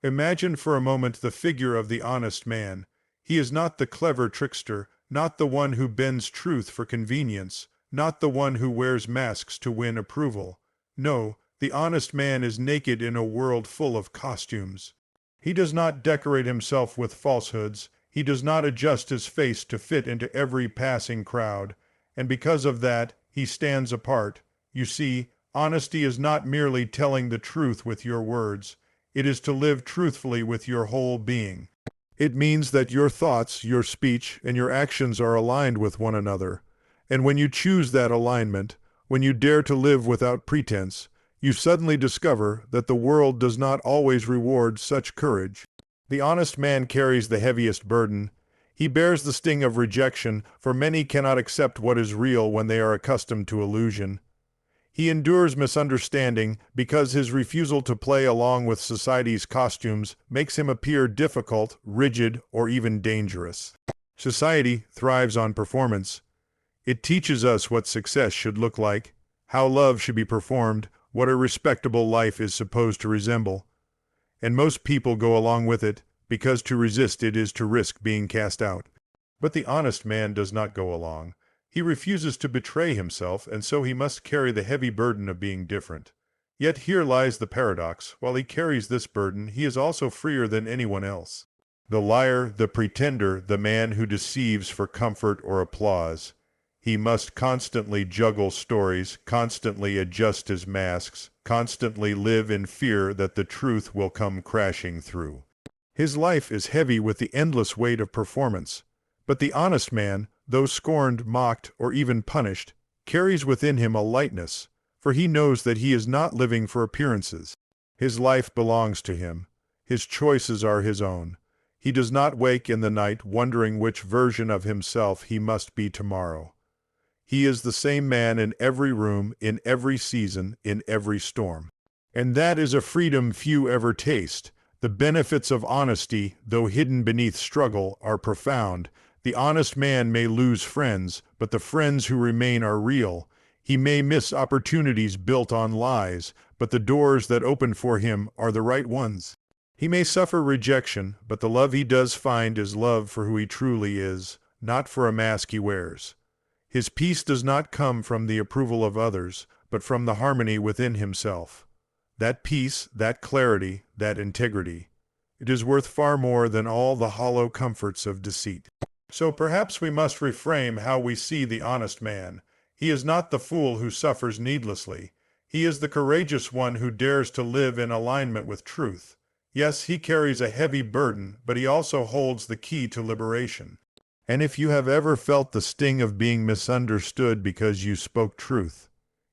Imagine for a moment the figure of the honest man. He is not the clever trickster, not the one who bends truth for convenience, not the one who wears masks to win approval. No, the honest man is naked in a world full of costumes. He does not decorate himself with falsehoods. He does not adjust his face to fit into every passing crowd. And because of that, he stands apart. You see, honesty is not merely telling the truth with your words. It is to live truthfully with your whole being. It means that your thoughts, your speech, and your actions are aligned with one another. And when you choose that alignment, when you dare to live without pretense, you suddenly discover that the world does not always reward such courage. The honest man carries the heaviest burden. He bears the sting of rejection, for many cannot accept what is real when they are accustomed to illusion. He endures misunderstanding because his refusal to play along with society's costumes makes him appear difficult, rigid, or even dangerous. Society thrives on performance. It teaches us what success should look like, how love should be performed, what a respectable life is supposed to resemble. And most people go along with it, because to resist it is to risk being cast out. But the honest man does not go along. He refuses to betray himself, and so he must carry the heavy burden of being different. Yet here lies the paradox. While he carries this burden, he is also freer than anyone else. The liar, the pretender, the man who deceives for comfort or applause. He must constantly juggle stories, constantly adjust his masks, constantly live in fear that the truth will come crashing through. His life is heavy with the endless weight of performance. But the honest man, though scorned, mocked, or even punished, carries within him a lightness, for he knows that he is not living for appearances. His life belongs to him. His choices are his own. He does not wake in the night wondering which version of himself he must be tomorrow. He is the same man in every room, in every season, in every storm. And that is a freedom few ever taste. The benefits of honesty, though hidden beneath struggle, are profound. The honest man may lose friends, but the friends who remain are real. He may miss opportunities built on lies, but the doors that open for him are the right ones. He may suffer rejection, but the love he does find is love for who he truly is, not for a mask he wears. His peace does not come from the approval of others, but from the harmony within himself. That peace, that clarity, that integrity. It is worth far more than all the hollow comforts of deceit. So perhaps we must reframe how we see the honest man. He is not the fool who suffers needlessly. He is the courageous one who dares to live in alignment with truth. Yes, he carries a heavy burden, but he also holds the key to liberation. And if you have ever felt the sting of being misunderstood because you spoke truth,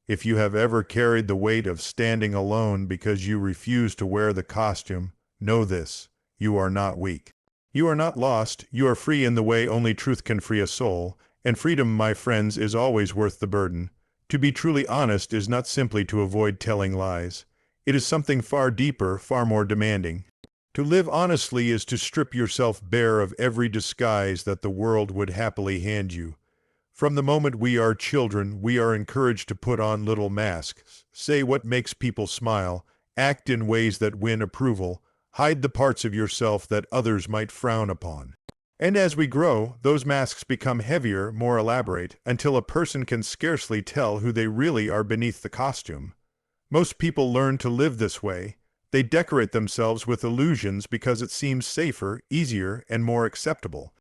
if you have ever carried the weight of standing alone because you refuse to wear the costume, know this: you are not weak. You are not lost. You are free in the way only truth can free a soul. And freedom, my friends, is always worth the burden. To be truly honest is not simply to avoid telling lies. It is something far deeper, far more demanding. To live honestly is to strip yourself bare of every disguise that the world would happily hand you. From the moment we are children, we are encouraged to put on little masks, say what makes people smile, act in ways that win approval, hide the parts of yourself that others might frown upon. And as we grow, those masks become heavier, more elaborate, until a person can scarcely tell who they really are beneath the costume. Most people learn to live this way. They decorate themselves with illusions because it seems safer, easier, and more acceptable.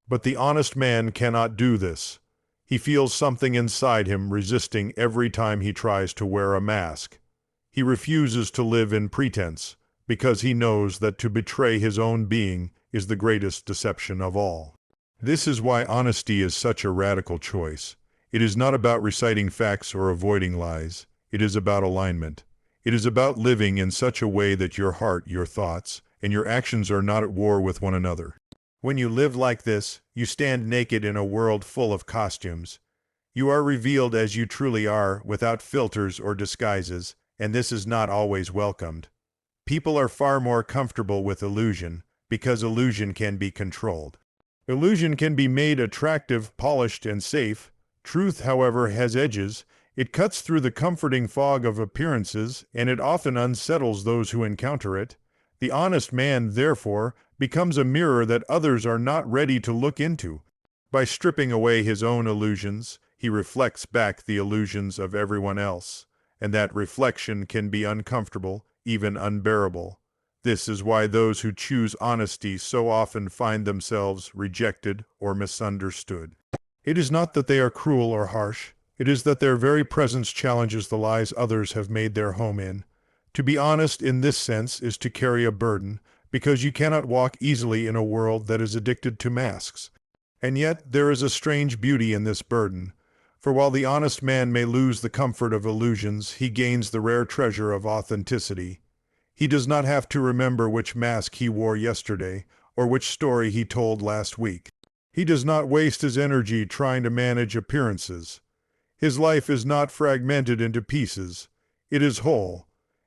But the honest man cannot do this. He feels something inside him resisting every time he tries to wear a mask. He refuses to live in pretense, because he knows that to betray his own being is the greatest deception of all. This is why honesty is such a radical choice. It is not about reciting facts or avoiding lies. It is about alignment. It is about living in such a way that your heart, your thoughts, and your actions are not at war with one another. When you live like this, you stand naked in a world full of costumes. You are revealed as you truly are, without filters or disguises, and this is not always welcomed. People are far more comfortable with illusion, because illusion can be controlled. Illusion can be made attractive, polished, and safe. Truth, however, has edges. It cuts through the comforting fog of appearances, and it often unsettles those who encounter it. The honest man, therefore, becomes a mirror that others are not ready to look into. By stripping away his own illusions, he reflects back the illusions of everyone else, and that reflection can be uncomfortable, even unbearable. This is why those who choose honesty so often find themselves rejected or misunderstood. It is not that they are cruel or harsh, it is that their very presence challenges the lies others have made their home in. To be honest in this sense is to carry a burden, because you cannot walk easily in a world that is addicted to masks. And yet there is a strange beauty in this burden, for while the honest man may lose the comfort of illusions, he gains the rare treasure of authenticity. He does not have to remember which mask he wore yesterday, or which story he told last week. He does not waste his energy trying to manage appearances. His life is not fragmented into pieces. It is whole,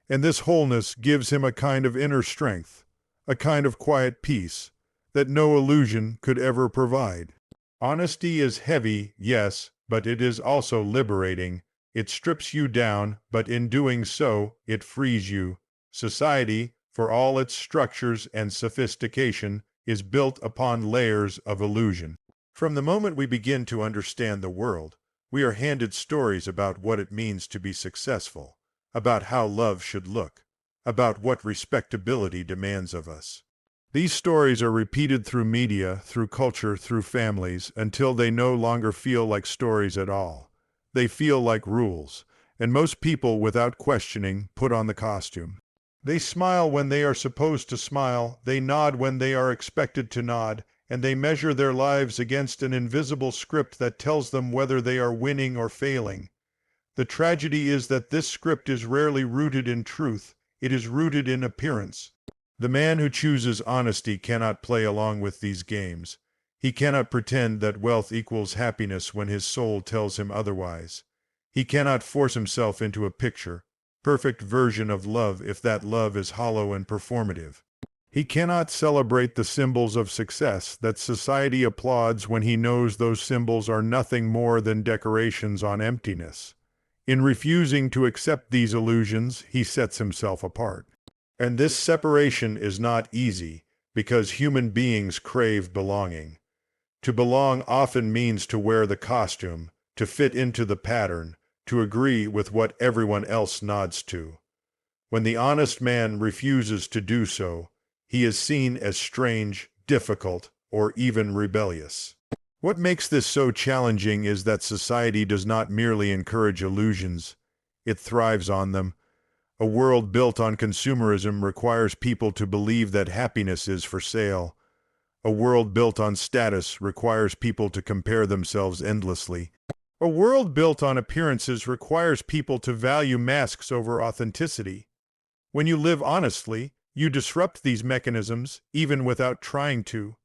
and this wholeness gives him a kind of inner strength, a kind of quiet peace, that no illusion could ever provide. Honesty is heavy, yes, but it is also liberating. It strips you down, but in doing so, it frees you. Society, for all its structures and sophistication, is built upon layers of illusion. From the moment we begin to understand the world, we are handed stories about what it means to be successful, about how love should look, about what respectability demands of us. These stories are repeated through media, through culture, through families, until they no longer feel like stories at all. They feel like rules, and most people, without questioning, put on the costume. They smile when they are supposed to smile, they nod when they are expected to nod, and they measure their lives against an invisible script that tells them whether they are winning or failing. The tragedy is that this script is rarely rooted in truth, it is rooted in appearance. The man who chooses honesty cannot play along with these games. He cannot pretend that wealth equals happiness when his soul tells him otherwise. He cannot force himself into a perfect version of love if that love is hollow and performative. He cannot celebrate the symbols of success that society applauds when he knows those symbols are nothing more than decorations on emptiness. In refusing to accept these illusions, he sets himself apart. And this separation is not easy, because human beings crave belonging. To belong often means to wear the costume, to fit into the pattern, to agree with what everyone else nods to. When the honest man refuses to do so, he is seen as strange, difficult, or even rebellious. What makes this so challenging is that society does not merely encourage illusions, it thrives on them. A world built on consumerism requires people to believe that happiness is for sale. A world built on status requires people to compare themselves endlessly. A world built on appearances requires people to value masks over authenticity. When you live honestly, you disrupt these mechanisms even without trying to.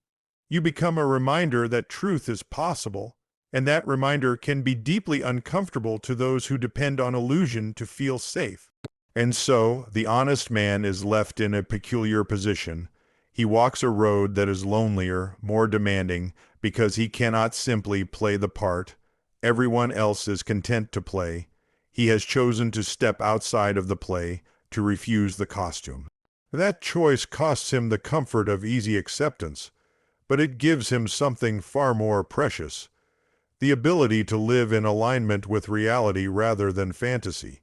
You become a reminder that truth is possible, and that reminder can be deeply uncomfortable to those who depend on illusion to feel safe. And so, the honest man is left in a peculiar position. He walks a road that is lonelier, more demanding, because he cannot simply play the part everyone else is content to play. He has chosen to step outside of the play, to refuse the costume. That choice costs him the comfort of easy acceptance, but it gives him something far more precious, the ability to live in alignment with reality rather than fantasy.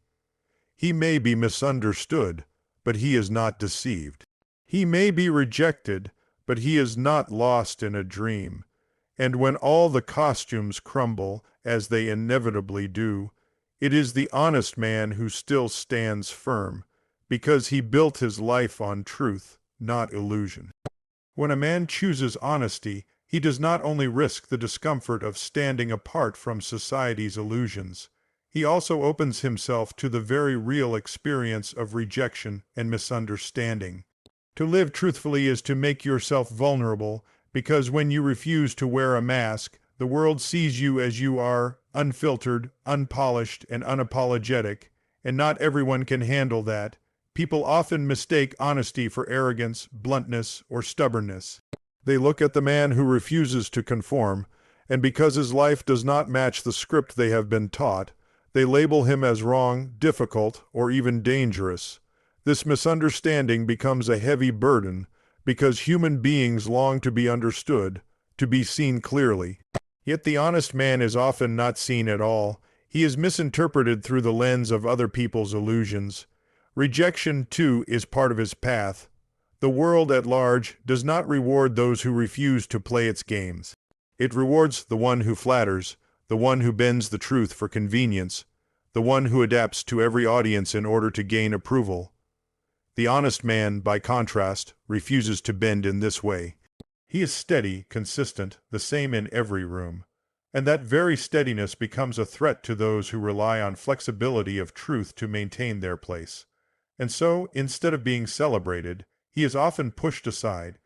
He may be misunderstood, but he is not deceived. He may be rejected, but he is not lost in a dream. And when all the costumes crumble, as they inevitably do, it is the honest man who still stands firm, because he built his life on truth, not illusion. When a man chooses honesty, he does not only risk the discomfort of standing apart from society's illusions, he also opens himself to the very real experience of rejection and misunderstanding. To live truthfully is to make yourself vulnerable, because when you refuse to wear a mask, the world sees you as you are, unfiltered, unpolished, and unapologetic, and not everyone can handle that. People often mistake honesty for arrogance, bluntness, or stubbornness. They look at the man who refuses to conform, and because his life does not match the script they have been taught, they label him as wrong, difficult, or even dangerous. This misunderstanding becomes a heavy burden because human beings long to be understood, to be seen clearly. Yet the honest man is often not seen at all. He is misinterpreted through the lens of other people's illusions. Rejection, too, is part of his path. The world at large does not reward those who refuse to play its games. It rewards the one who flatters, the one who bends the truth for convenience, the one who adapts to every audience in order to gain approval. The honest man, by contrast, refuses to bend in this way. He is steady, consistent, the same in every room. And that very steadiness becomes a threat to those who rely on flexibility of truth to maintain their place. And so, instead of being celebrated, he is often pushed aside.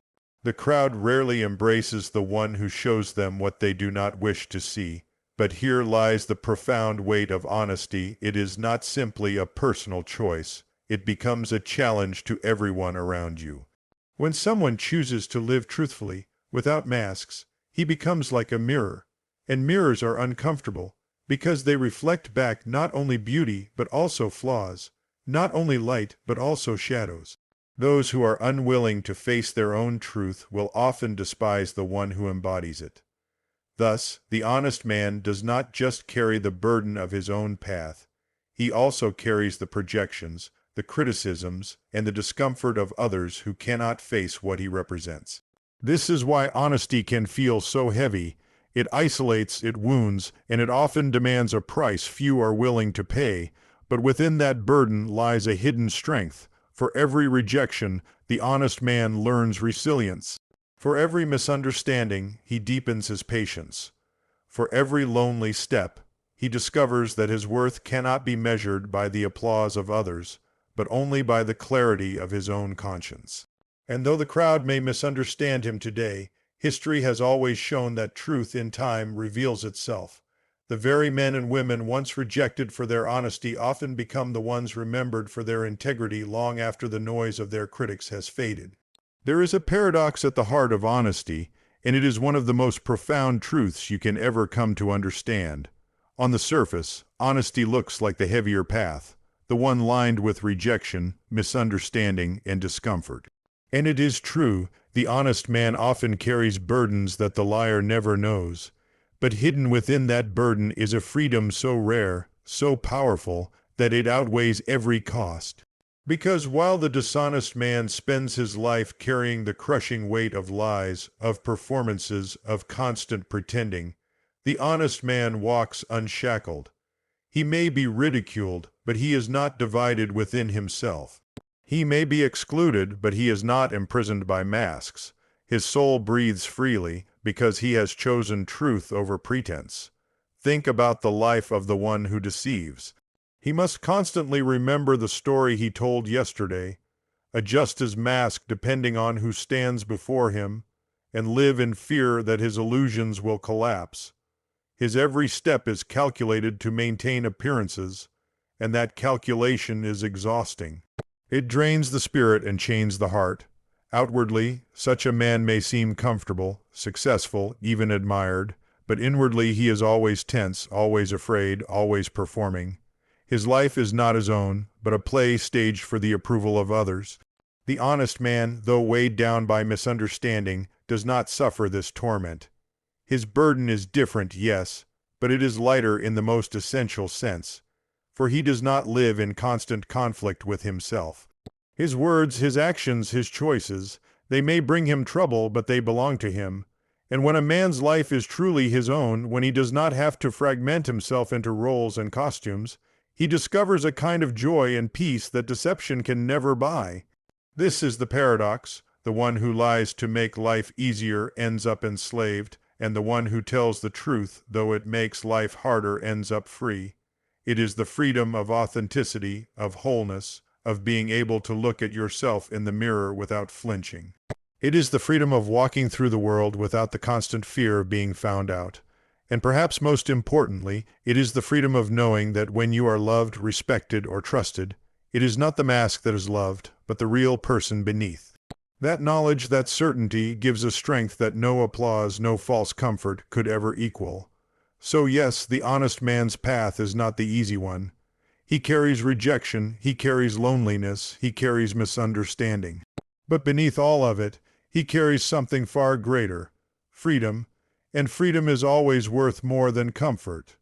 The crowd rarely embraces the one who shows them what they do not wish to see. But here lies the profound weight of honesty. It is not simply a personal choice. It becomes a challenge to everyone around you. When someone chooses to live truthfully, without masks, he becomes like a mirror. And mirrors are uncomfortable, because they reflect back not only beauty but also flaws, not only light but also shadows. Those who are unwilling to face their own truth will often despise the one who embodies it. Thus, the honest man does not just carry the burden of his own path. He also carries the projections, the criticisms, and the discomfort of others who cannot face what he represents. This is why honesty can feel so heavy. It isolates, it wounds, and it often demands a price few are willing to pay. But within that burden lies a hidden strength. For every rejection, the honest man learns resilience. For every misunderstanding, he deepens his patience. For every lonely step, he discovers that his worth cannot be measured by the applause of others, but only by the clarity of his own conscience. And though the crowd may misunderstand him today, history has always shown that truth in time reveals itself. The very men and women once rejected for their honesty often become the ones remembered for their integrity long after the noise of their critics has faded. There is a paradox at the heart of honesty, and it is one of the most profound truths you can ever come to understand. On the surface, honesty looks like the heavier path, the one lined with rejection, misunderstanding, and discomfort. And it is true, the honest man often carries burdens that the liar never knows. But hidden within that burden is a freedom so rare, so powerful, that it outweighs every cost. Because while the dishonest man spends his life carrying the crushing weight of lies, of performances, of constant pretending, the honest man walks unshackled. He may be ridiculed, but he is not divided within himself. He may be excluded, but he is not imprisoned by masks. His soul breathes freely because he has chosen truth over pretense. Think about the life of the one who deceives. He must constantly remember the story he told yesterday, adjust his mask depending on who stands before him, and live in fear that his illusions will collapse. His every step is calculated to maintain appearances, and that calculation is exhausting. It drains the spirit and chains the heart. Outwardly, such a man may seem comfortable, successful, even admired, but inwardly he is always tense, always afraid, always performing. His life is not his own, but a play staged for the approval of others. The honest man, though weighed down by misunderstanding, does not suffer this torment. His burden is different, yes, but it is lighter in the most essential sense, for he does not live in constant conflict with himself. His words, his actions, his choices, they may bring him trouble, but they belong to him. And when a man's life is truly his own, when he does not have to fragment himself into roles and costumes, he discovers a kind of joy and peace that deception can never buy. This is the paradox. The one who lies to make life easier ends up enslaved, and the one who tells the truth, though it makes life harder, ends up free. It is the freedom of authenticity, of wholeness, of being able to look at yourself in the mirror without flinching. It is the freedom of walking through the world without the constant fear of being found out. And perhaps most importantly, it is the freedom of knowing that when you are loved, respected, or trusted, it is not the mask that is loved, but the real person beneath. That knowledge, that certainty, gives a strength that no applause, no false comfort could ever equal. So yes, the honest man's path is not the easy one. He carries rejection, he carries loneliness, he carries misunderstanding. But beneath all of it, he carries something far greater, freedom, and freedom is always worth more than comfort.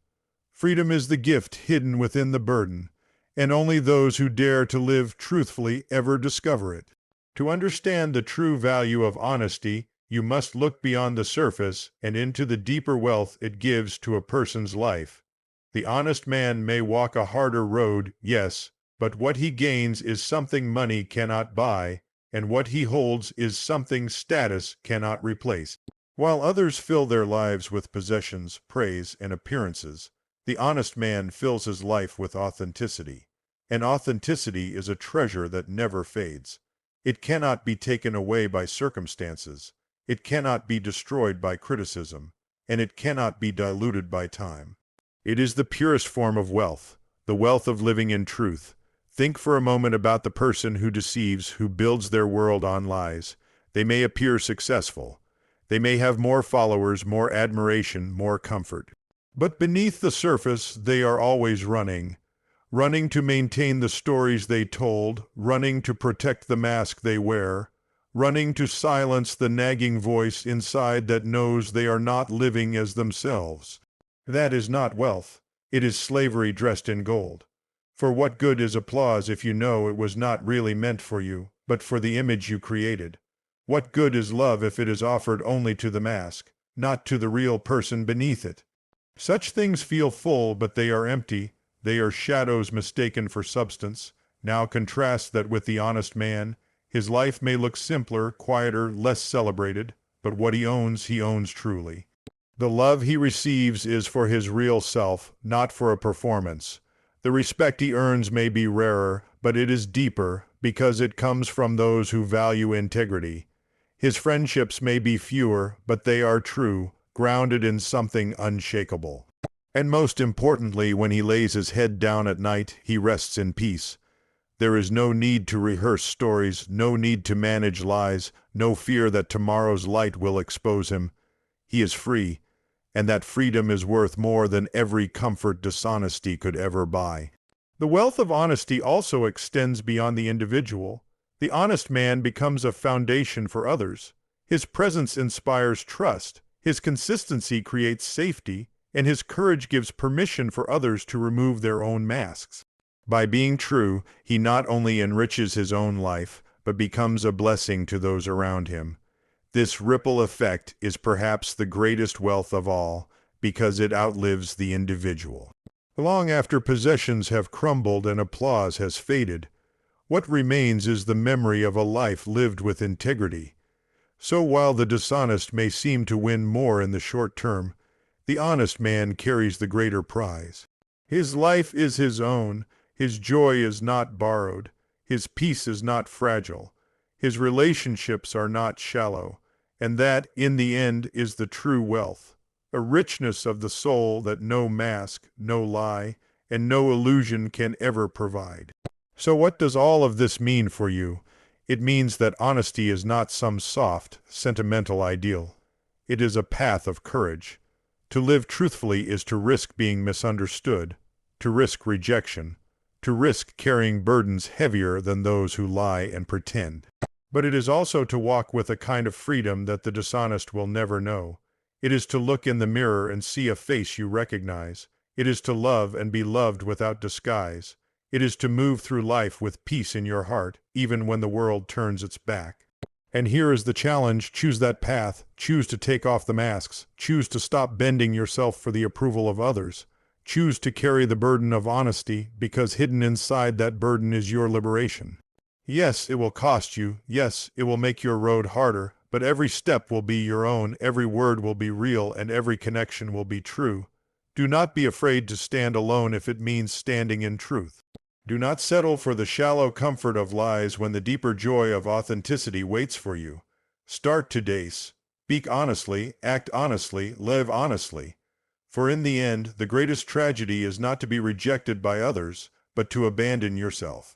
Freedom is the gift hidden within the burden, and only those who dare to live truthfully ever discover it. To understand the true value of honesty, you must look beyond the surface and into the deeper wealth it gives to a person's life. The honest man may walk a harder road, yes, but what he gains is something money cannot buy, and what he holds is something status cannot replace. While others fill their lives with possessions, praise, and appearances, the honest man fills his life with authenticity. And authenticity is a treasure that never fades. It cannot be taken away by circumstances. It cannot be destroyed by criticism, and it cannot be diluted by time. It is the purest form of wealth, the wealth of living in truth. Think for a moment about the person who deceives, who builds their world on lies. They may appear successful. They may have more followers, more admiration, more comfort. But beneath the surface, they are always running to maintain the stories they told, running to protect the mask they wear, running to silence the nagging voice inside that knows they are not living as themselves. That is not wealth. It is slavery dressed in gold. For what good is applause if you know it was not really meant for you, but for the image you created? What good is love if it is offered only to the mask, not to the real person beneath it? Such things feel full, but they are empty. They are shadows mistaken for substance. Now contrast that with the honest man. His life may look simpler, quieter, less celebrated, but what he owns truly. The love he receives is for his real self, not for a performance. The respect he earns may be rarer, but it is deeper, because it comes from those who value integrity. His friendships may be fewer, but they are true, grounded in something unshakable. And most importantly, when he lays his head down at night, he rests in peace. There is no need to rehearse stories, no need to manage lies, no fear that tomorrow's light will expose him. He is free, and that freedom is worth more than every comfort dishonesty could ever buy. The wealth of honesty also extends beyond the individual. The honest man becomes a foundation for others. His presence inspires trust. His consistency creates safety, and his courage gives permission for others to remove their own masks. By being true, he not only enriches his own life, but becomes a blessing to those around him. This ripple effect is perhaps the greatest wealth of all, because it outlives the individual. Long after possessions have crumbled and applause has faded, what remains is the memory of a life lived with integrity. So while the dishonest may seem to win more in the short term, the honest man carries the greater prize. His life is his own, his joy is not borrowed, his peace is not fragile, his relationships are not shallow, and that, in the end, is the true wealth, a richness of the soul that no mask, no lie, and no illusion can ever provide. So what does all of this mean for you? It means that honesty is not some soft, sentimental ideal. It is a path of courage. To live truthfully is to risk being misunderstood, to risk rejection, to risk carrying burdens heavier than those who lie and pretend. But it is also to walk with a kind of freedom that the dishonest will never know. It is to look in the mirror and see a face you recognize. It is to love and be loved without disguise. It is to move through life with peace in your heart, even when the world turns its back. And here is the challenge: choose that path, choose to take off the masks, choose to stop bending yourself for the approval of others, choose to carry the burden of honesty, because hidden inside that burden is your liberation. Yes, it will cost you, yes, it will make your road harder, but every step will be your own, every word will be real, and every connection will be true. Do not be afraid to stand alone if it means standing in truth. Do not settle for the shallow comfort of lies when the deeper joy of authenticity waits for you. Start today. Speak honestly, act honestly, live honestly. For in the end, the greatest tragedy is not to be rejected by others, but to abandon yourself.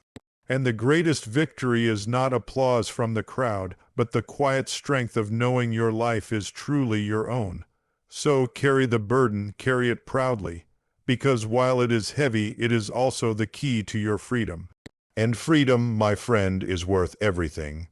And the greatest victory is not applause from the crowd, but the quiet strength of knowing your life is truly your own. So carry the burden, carry it proudly, because while it is heavy, it is also the key to your freedom. And freedom, my friend, is worth everything.